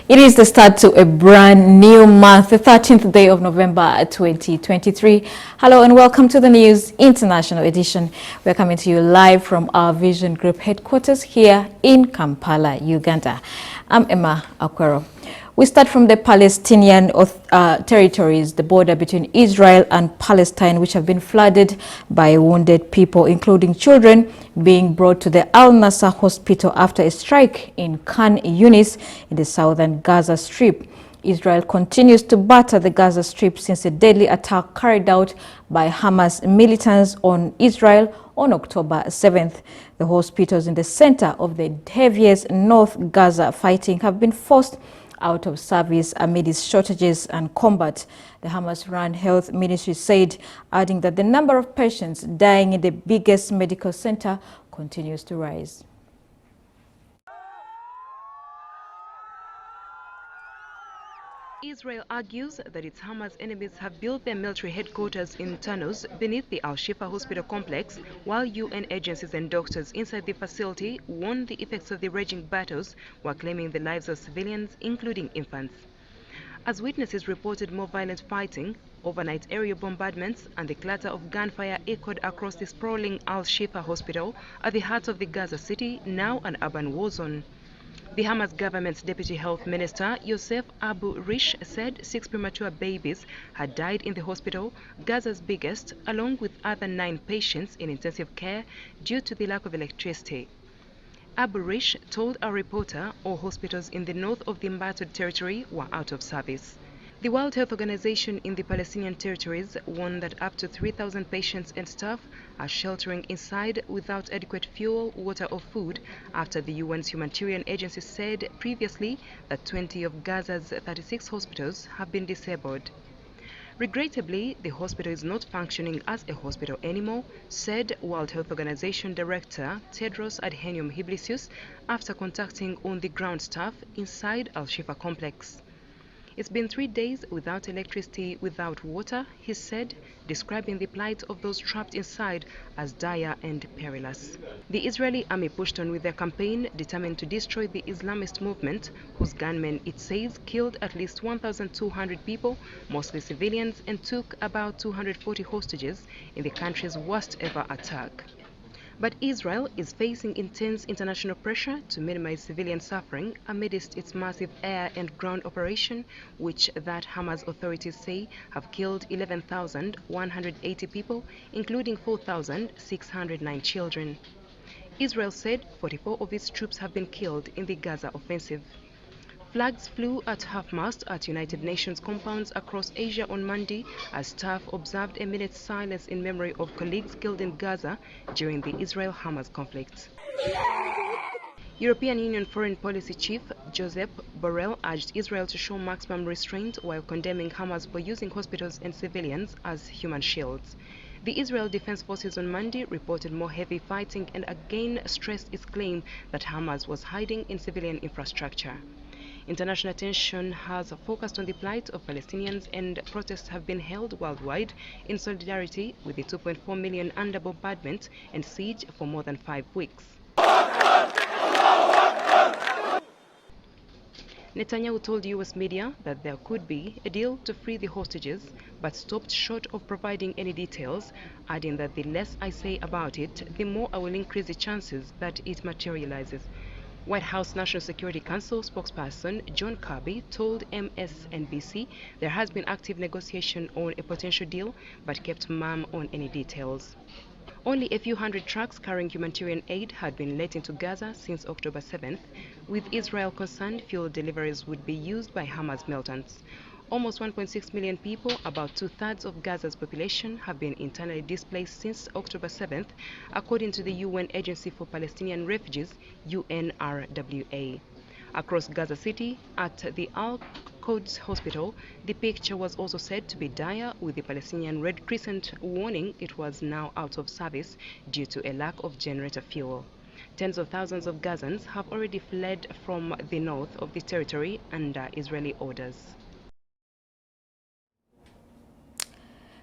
It is the start to a brand new month, the 13th day of November 2023. Hello and welcome to the News International Edition. We're coming to you live from our Vision Group headquarters here in Kampala, Uganda. I'm Emma Akwero. We start from the Palestinian territories, the border between Israel and Palestine, which have been flooded by wounded people, including children, being brought to the Al Nasser hospital after a strike in Khan Yunis in the southern Gaza Strip. Israel continues to batter the Gaza Strip since a deadly attack carried out by Hamas militants on Israel on October 7th. The hospitals in the center of the heaviest North Gaza fighting have been forced out of service amid its shortages and combat, the Hamas-run health ministry said, adding that the number of patients dying in the biggest medical center continues to rise. Israel argues that its Hamas enemies have built their military headquarters in tunnels beneath the Al-Shifa hospital complex, while UN agencies and doctors inside the facility warn the effects of the raging battles while claiming the lives of civilians, including infants. As witnesses reported more violent fighting, overnight aerial bombardments and the clatter of gunfire echoed across the sprawling Al-Shifa hospital at the heart of the Gaza city, now an urban war zone. The Hamas government's deputy health minister, Yosef Abu Rish, said 6 premature babies had died in the hospital, Gaza's biggest, along with other 9 patients in intensive care due to the lack of electricity. Abu Rish told a reporter all hospitals in the north of the embattled territory were out of service. The World Health Organization in the Palestinian territories warned that up to 3,000 patients and staff are sheltering inside without adequate fuel, water or food after the UN's humanitarian agency said previously that 20 of Gaza's 36 hospitals have been disabled. Regrettably, the hospital is not functioning as a hospital anymore, said World Health Organization Director Tedros Adhanom Ghebreyesus after contacting on-the-ground staff inside Al-Shifa complex. It's been 3 days without electricity, without water, he said, describing the plight of those trapped inside as dire and perilous. The Israeli army pushed on with their campaign, determined to destroy the Islamist movement, whose gunmen, it says, killed at least 1,200 people, mostly civilians, and took about 240 hostages in the country's worst ever attack. But Israel is facing intense international pressure to minimize civilian suffering amidst its massive air and ground operation, which that Hamas authorities say have killed 11,180 people, including 4,609 children. Israel said 44 of its troops have been killed in the Gaza offensive. Flags flew at half-mast at United Nations compounds across Asia on Monday as staff observed a minute's silence in memory of colleagues killed in Gaza during the Israel-Hamas conflict. European Union Foreign Policy Chief Josep Borrell urged Israel to show maximum restraint while condemning Hamas for using hospitals and civilians as human shields. The Israel Defense Forces on Monday reported more heavy fighting and again stressed its claim that Hamas was hiding in civilian infrastructure. International attention has focused on the plight of Palestinians, and protests have been held worldwide in solidarity with the 2.4 million under bombardment and siege for more than 5 weeks. Netanyahu told U.S. media that there could be a deal to free the hostages, but stopped short of providing any details, adding that the less I say about it, the more I will increase the chances that it materializes. White House National Security Council spokesperson John Kirby told MSNBC there has been active negotiation on a potential deal, but kept mum on any details. Only a few hundred trucks carrying humanitarian aid had been let into Gaza since October 7th. With Israel concerned, fuel deliveries would be used by Hamas militants. Almost 1.6 million people, about 2/3 of Gaza's population, have been internally displaced since October 7th, according to the UN Agency for Palestinian Refugees, UNRWA. Across Gaza City, at the Al-Quds Hospital, the picture was also said to be dire, with the Palestinian Red Crescent warning it was now out of service due to a lack of generator fuel. Tens of thousands of Gazans have already fled from the north of the territory under Israeli orders.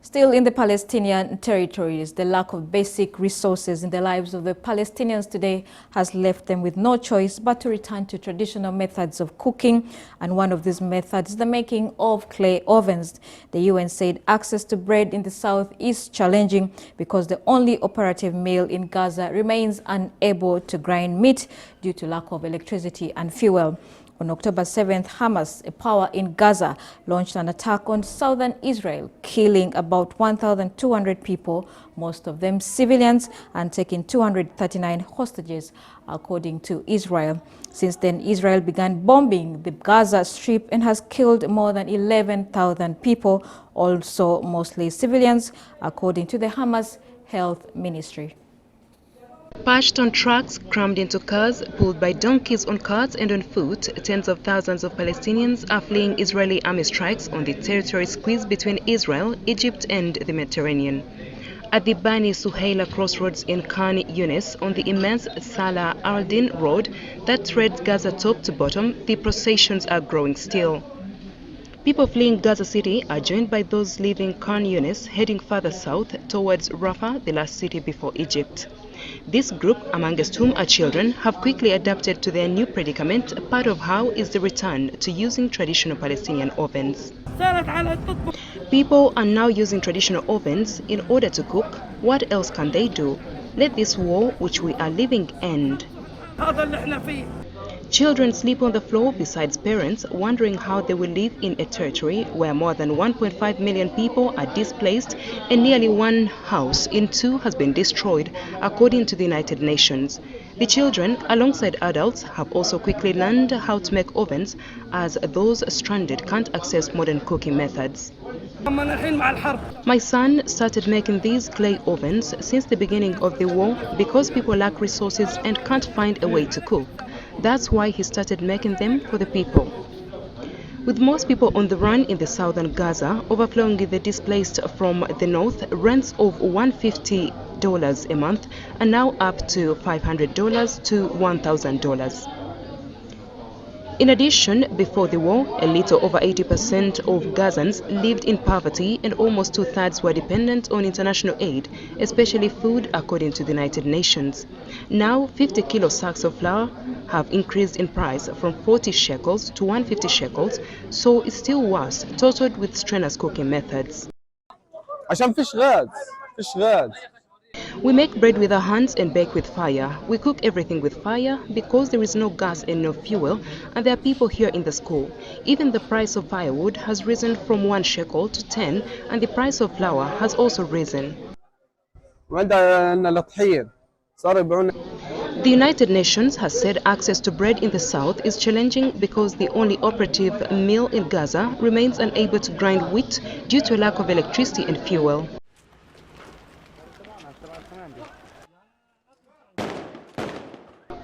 Still in the Palestinian territories, the lack of basic resources in the lives of the Palestinians today has left them with no choice but to return to traditional methods of cooking. And one of these methods is the making of clay ovens. The UN said access to bread in the south is challenging because the only operative mill in Gaza remains unable to grind meat due to lack of electricity and fuel. On October 7th, Hamas, a power in Gaza, launched an attack on southern Israel, killing about 1,200 people, most of them civilians, and taking 239 hostages, according to Israel. Since then, Israel began bombing the Gaza Strip and has killed more than 11,000 people, also mostly civilians, according to the Hamas Health Ministry. Perched on trucks, crammed into cars, pulled by donkeys on carts and on foot, tens of thousands of Palestinians are fleeing Israeli army strikes on the territory squeezed between Israel, Egypt and the Mediterranean. At the Bani Suhaila crossroads in Khan Yunis, on the immense Salah al-Din road that threads Gaza top to bottom, the processions are growing still. People fleeing Gaza City are joined by those leaving Khan Yunis, heading further south towards Rafah, the last city before Egypt. This group, amongst whom are children, have quickly adapted to their new predicament. Part of how is the return to using traditional Palestinian ovens. People are now using traditional ovens in order to cook. What else can they do? Let this war which we are living end. Children sleep on the floor besides parents, wondering how they will live in a territory where more than 1.5 million people are displaced and nearly one house in two has been destroyed, according to the United Nations. The children, alongside adults, have also quickly learned how to make ovens, as those stranded can't access modern cooking methods. My son started making these clay ovens since the beginning of the war because people lack resources and can't find a way to cook. That's why he started making them for the people. With most people on the run in the southern Gaza, overflowing with the displaced from the north, rents of $150 a month are now up to $500 to $1,000. In addition, before the war, a little over 80% of Gazans lived in poverty and almost two-thirds were dependent on international aid, especially food, according to the United Nations. Now, 50 kilo sacks of flour have increased in price from 40 shekels to 150 shekels, so it's still worse, totaled with strenuous cooking methods. We make bread with our hands and bake with fire. We cook everything with fire because there is no gas and no fuel, and there are people here in the school. Even the price of firewood has risen from 1 shekel to 10, and the price of flour has also risen. The United Nations has said access to bread in the south is challenging because the only operative mill in Gaza remains unable to grind wheat due to a lack of electricity and fuel.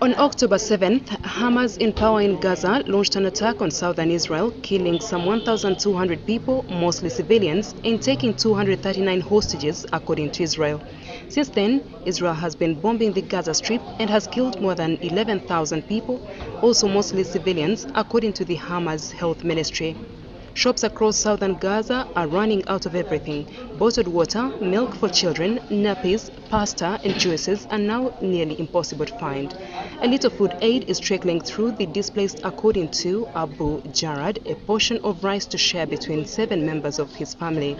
On October 7th, Hamas in power in Gaza launched an attack on southern Israel, killing some 1,200 people, mostly civilians, and taking 239 hostages, according to Israel. Since then, Israel has been bombing the Gaza Strip and has killed more than 11,000 people, also mostly civilians, according to the Hamas Health Ministry. Shops across southern Gaza are running out of everything. Bottled water, milk for children, nappies, pasta and juices are now nearly impossible to find. A little food aid is trickling through the displaced, according to Abu Jarad, a portion of rice to share between 7 members of his family.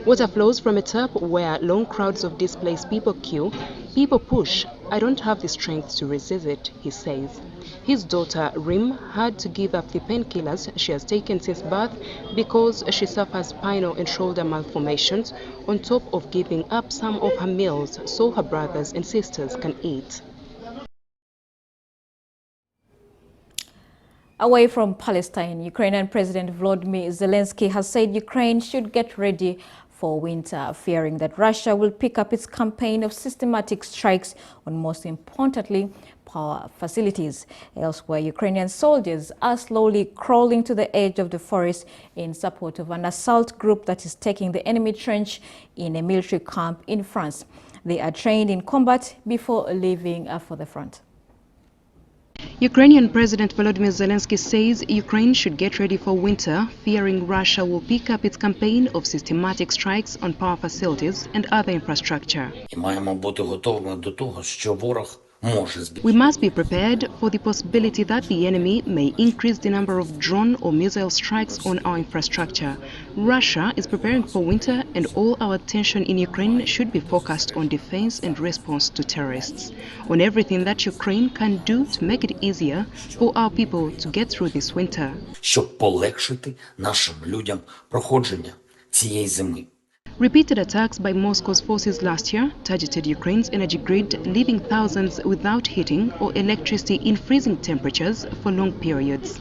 Water flows from a tap where long crowds of displaced people queue. People push. I don't have the strength to resist it, he says. His daughter, Rim, had to give up the painkillers she has taken since birth because she suffers spinal and shoulder malformations, on top of giving up some of her meals so her brothers and sisters can eat. Away from Palestine, Ukrainian President Volodymyr Zelensky has said Ukraine should get ready for winter, fearing that Russia will pick up its campaign of systematic strikes on, most importantly, power facilities. Elsewhere, Ukrainian soldiers are slowly crawling to the edge of the forest in support of an assault group that is taking the enemy trench in a military camp in France. They are trained in combat before leaving for the front. Ukrainian President Volodymyr Zelensky says Ukraine should get ready for winter, fearing Russia will pick up its campaign of systematic strikes on power facilities and other infrastructure. І маємо бути готовими до того, що ворог може We must be prepared for the possibility that the enemy may increase the number of drone or missile strikes on our infrastructure. Russia is preparing for winter, and all our attention in Ukraine should be focused on defense and response to terrorists, on everything that Ukraine can do to make it easier for our people to get through this winter. щоб полегшити нашим людям проходження цієї зими. Repeated attacks by Moscow's forces last year targeted Ukraine's energy grid, leaving thousands without heating or electricity in freezing temperatures for long periods.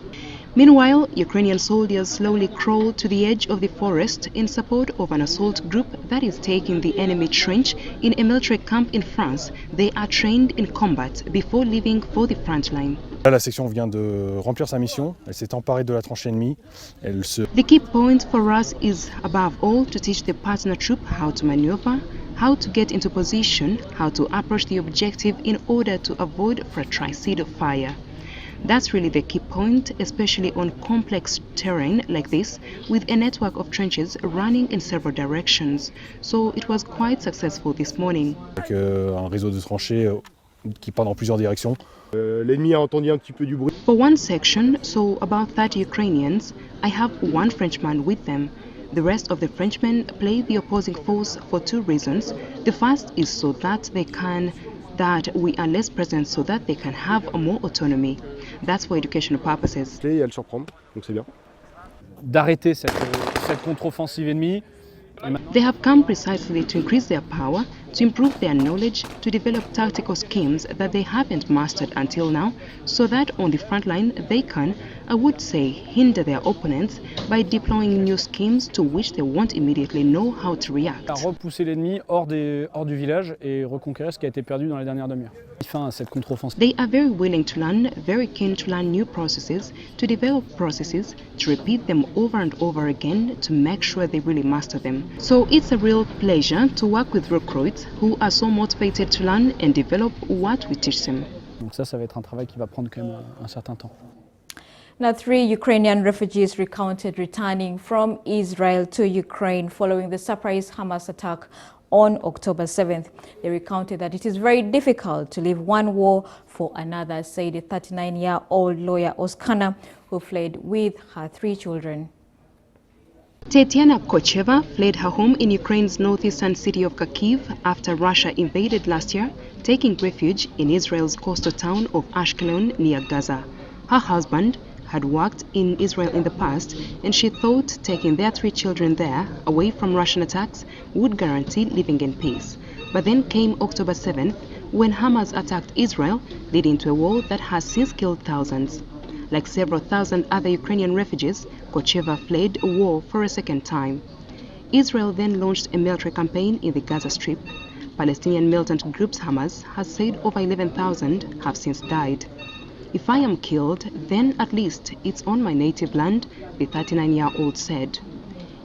Meanwhile, Ukrainian soldiers slowly crawl to the edge of the forest in support of an assault group that is taking the enemy trench in a military camp in France. They are trained in combat before leaving for the front line. Là, la section vient de remplir sa mission, elle s'est emparée de la tranchée ennemie. The key point for us is, above all, to teach the partner troop how to maneuver, how to get into position, how to approach the objective in order to avoid fratricide fire. That's really the key point, especially on complex terrain like this, with a network of trenches running in several directions. So it was quite successful this morning. Avec un réseau de tranchées qui part dans plusieurs directions. L'ennemi a entendu un petit peu du bruit. For one section, so about 30 Ukrainians, I have one Frenchman with them. The rest of the Frenchmen play the opposing force for two reasons. The first is so that we are less present so that they can have more autonomy. That's for educational purposes. Et elle surprend, donc c'est bien. D'arrêter cette contre-offensive ennemie. They have come precisely to increase their power, to improve their knowledge, to develop tactical schemes that they haven't mastered until now, so that on the front line they can, I would say, hinder their opponents by deploying new schemes to which they won't immediately know how to react. À repousser l'ennemi hors du village et reconquérir ce qui a été perdu dans les dernières demi-heures. Fin à cette contre-offensive. They are very willing to learn, very keen to learn new processes, to develop processes, to repeat them over and over again to make sure they really master them. So it's a real pleasure to work with recruits who are so motivated to learn and develop what we teach them. Donc ça va être un travail qui va prendre quand même un certain temps. Now, 3 Ukrainian refugees recounted returning from Israel to Ukraine following the surprise Hamas attack on October 7th. They recounted that it is very difficult to leave one war for another, said the 39-year-old lawyer Oskana, who fled with her 3 children. Tetiana Kocheva fled her home in Ukraine's northeastern city of Kharkiv after Russia invaded last year, taking refuge in Israel's coastal town of Ashkelon near Gaza. Her husband had worked in Israel in the past, and she thought taking their 3 children there, away from Russian attacks, would guarantee living in peace. But then came October 7th, when Hamas attacked Israel, leading to a war that has since killed thousands. Like several thousand other Ukrainian refugees, Kocheva fled a war for a second time. Israel then launched a military campaign in the Gaza Strip. Palestinian militant groups Hamas has said over 11,000 have since died. If I am killed, then at least it's on my native land, the 39-year-old said.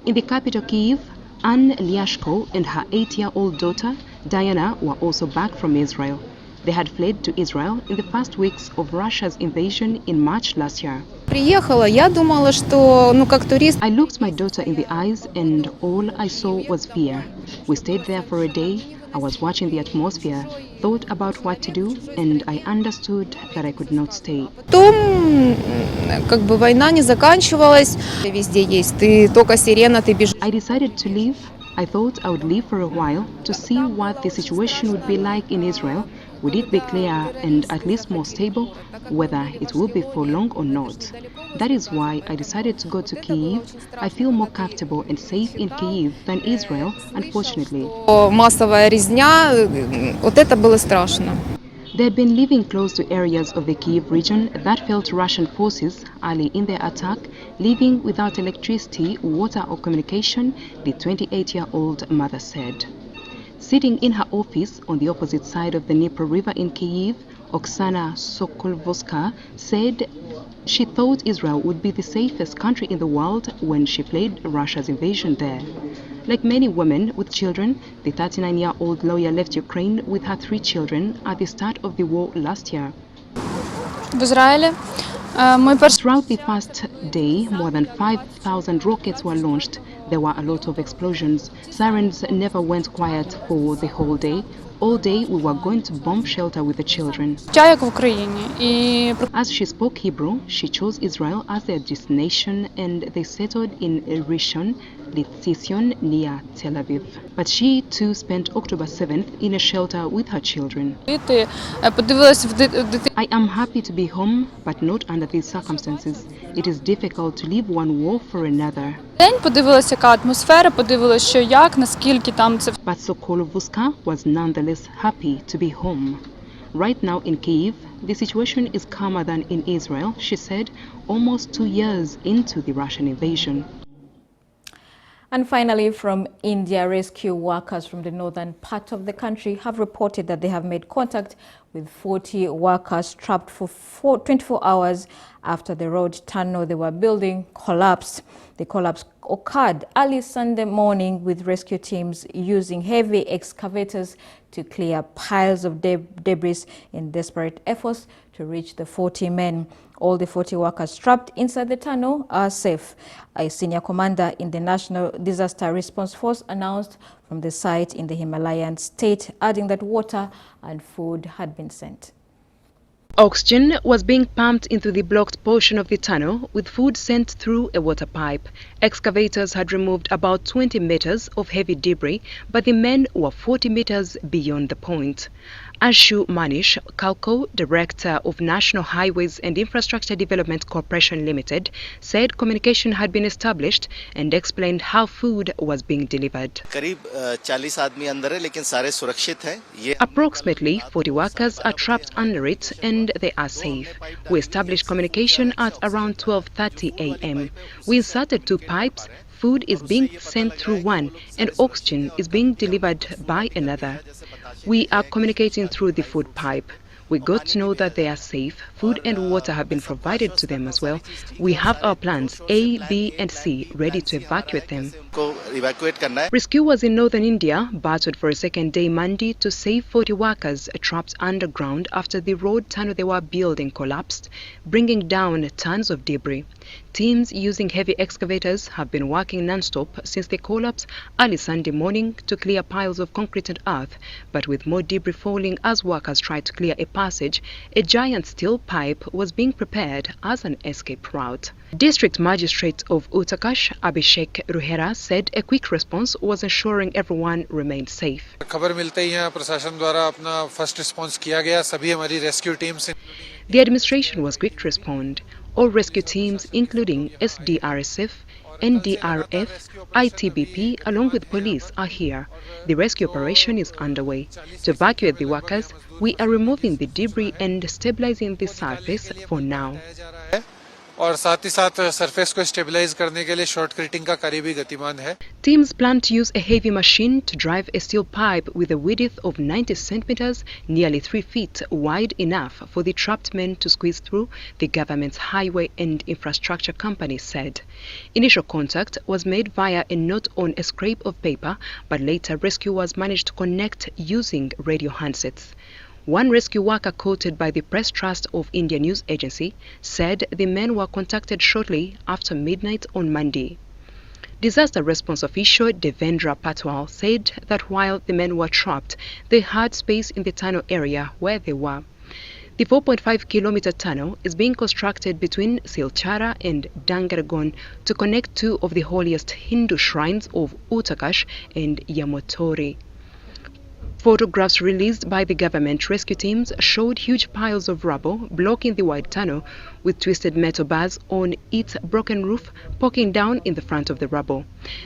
In the capital Kyiv, Anne Liashko and her 8-year-old daughter, Diana, were also back from Israel. They had fled to Israel in the first weeks of Russia's invasion in March last year. Я думала, что, как турист. I looked my daughter in the eyes and all I saw was fear. We stayed there for a day. I was watching the atmosphere, thought about what to do, and I understood that I could not stay. Потом, война не заканчивалась. Везде есть. Ты только сирена, ты бежишь. I decided to leave. I thought I would leave for a while to see what the situation would be like in Israel. Would it be clear and at least more stable, whether it will be for long or not? That is why I decided to go to Kyiv. I feel more comfortable and safe in Kyiv than Israel, unfortunately. Массовая резня, это было страшно. They had been living close to areas of the Kyiv region that fell to Russian forces early in their attack, living without electricity, water or communication, the 28-year-old mother said. Sitting in her office on the opposite side of the Dnieper River in Kyiv, Oksana Sokolvoska said she thought Israel would be the safest country in the world when she fled Russia's invasion there. Like many women with children, the 39-year-old lawyer left Ukraine with her 3 children at the start of the war last year. в Ізраїлі. Мой перший Throughout the first day, more than 5,000 rockets were launched. There were a lot of explosions. Sirens never went quiet for the whole day. All day we were going to bomb shelter with the children. життя як в Україні. І As she spoke Hebrew, she chose Israel as their destination and they settled in Rishon LeZion near Tel Aviv. But she too spent October 7th in a shelter with her children. діти подивилися в дитину. I am happy to be home, but not under these circumstances. It is difficult to leave one war for another. День подивилася, яка атмосфера, подивилася, що як, наскільки там це. But Sokolovuska was nonetheless happy to be home. Right now in Kyiv, the situation is calmer than in Israel, she said, almost 2 years into the Russian invasion. And finally, from India, rescue workers from the northern part of the country have reported that they have made contact with 40 workers trapped for 24 hours after the road tunnel they were building collapsed. The collapse occurred early Sunday morning with rescue teams using heavy excavators to clear piles of debris in desperate efforts to reach the 40 men. All the 40 workers trapped inside the tunnel are safe. A senior commander in the National Disaster Response Force announced from the site in the Himalayan state, adding that water and food had been sent. Oxygen was being pumped into the blocked portion of the tunnel with food sent through a water pipe. Excavators had removed about 20 meters of heavy debris, but the men were 40 meters beyond the point. Ashu Manish Kalko, Director of National Highways and Infrastructure Development Corporation Limited, said communication had been established and explained how food was being delivered. करीब 40 आदमी अंदर है लेकिन सारे सुरक्षित हैं ये Approximately 40 workers are trapped under it and they are safe. We established communication at around 12:30 a.m. We inserted 2 pipes. Food is being sent through one and oxygen is being delivered by another. We are communicating through the food pipe. We got to know that they are safe. Food and water have been provided to them as well. We have our plans A, B and C ready to evacuate them. को evacuate करना है Rescue was in northern India, battled for a second day Monday to save 40 workers trapped underground after the road tunnel they were building collapsed, bringing down tons of debris. Teams using heavy excavators have been working non-stop since the collapse early Sunday morning to clear piles of concrete and earth, but with more debris falling as workers tried to clear a passage, a giant steel pipe was being prepared as an escape route. District Magistrate of Uttarkash, Abhishek Ruhera, said a quick response was ensuring everyone remained safe. खबर मिलते ही यहाँ प्रशासन द्वारा अपना first response किया गया सभी हमारी rescue teams The administration was quick to respond. All rescue teams, including SDRSF, NDRF, ITBP, along with police, are here. The rescue operation is underway. To evacuate the workers, we are removing the debris and stabilizing the surface for now. और साथ ही साथ surface को stabilise करने के लिए short क्रिटिंग का कार्य भी गतिमान है Teams plan to use a heavy machine to drive a steel pipe with a width of 90 centimeters, nearly 3 feet wide, enough for the trapped men to squeeze through, the government's highway and infrastructure company said. Initial contact was made via a note on a scrap of paper, but later rescuers managed to connect using radio handsets. One rescue worker quoted by the Press Trust of India news agency said the men were contacted shortly after midnight on Monday. Disaster response official Devendra Patwal said that while the men were trapped, they had space in the tunnel area where they were. The 4.5-kilometer tunnel is being constructed between Silchara and Dangargon to connect 2 of the holiest Hindu shrines of Uttarkash and Yamotori. Photographs released by the government rescue teams showed huge piles of rubble blocking the wide tunnel, with twisted metal bars on its broken roof poking down in the front of the rubble.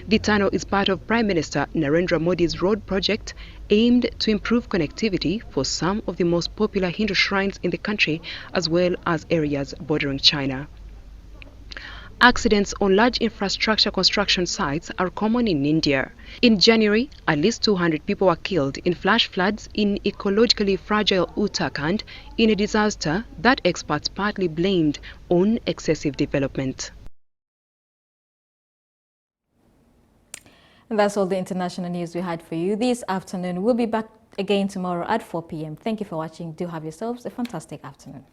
The tunnel is part of Prime Minister Narendra Modi's road project aimed to improve connectivity for some of the most popular Hindu shrines in the country, as well as areas bordering China. Accidents on large infrastructure construction sites are common in India. In January, at least 200 people were killed in flash floods in ecologically fragile Uttarakhand in a disaster that experts partly blamed on excessive development. And that's all the international news we had for you this afternoon. We'll be back again tomorrow at 4 p.m. Thank you for watching. Do have yourselves a fantastic afternoon.